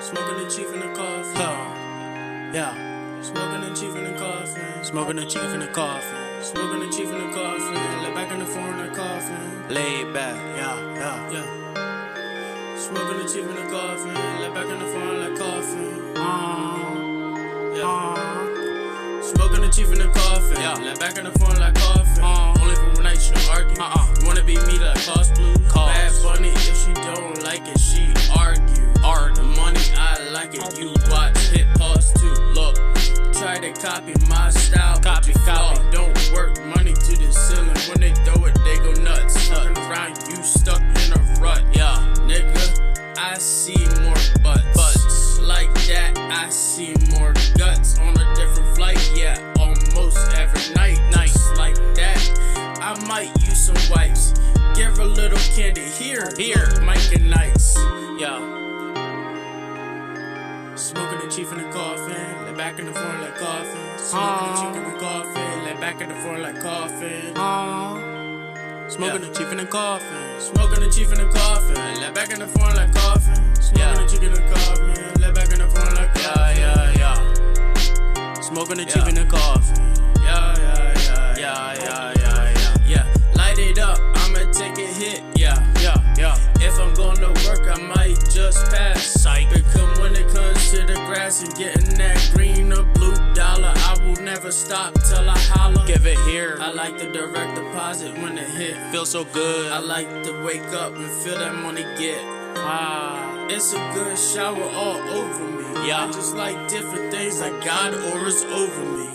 Smoking the chief in the coffin. Smoking the chief in the coffin. Smoking the chief in the coffin. Smoking the chief in the coffin. Lay back in the foreigner coffin. Lay back, Smoking the chief in the coffin. Lay back in the foreigner coffin. Smoking the chief in the coffin. Lay back in the foreigner coffin. Only for one night you argue. You wanna be me like cost blue. Bad Bunny, if she don't like it, she argue. The money, I like it. You watch, hit pause too. Look, try to copy my style. Copy. Don't work, money to the ceiling. When they throw it, they go nuts. Turn around, you stuck in a rut. Nigga, I see more butts. Like that, I see more guts. On a different flight, almost every night. Nice like that, I might use some wipes. Give a little candy here, Mike and Nice. Smoking the chief in the coffin, lay back in the floor like coffin. Smoking the chief in the coffin, lay back in the floor like coffin. Smoking the chief in the coffin, smoking the chief in the coffin, lay back in the floor like coffin. Smoking the chief in the coffin, lay back in the floor like coffin. Smoking the chief in the coffin. Light it up, I'ma take a hit. If I'm gonna work, I might just pass. Because when it comes to the grass and getting that green or blue dollar, I will never stop till I holler. Give it here. I like the direct deposit when it hit. Feels so good. I like to wake up and feel that money get. It's a good shower all over me. I just like different things like God orders over me.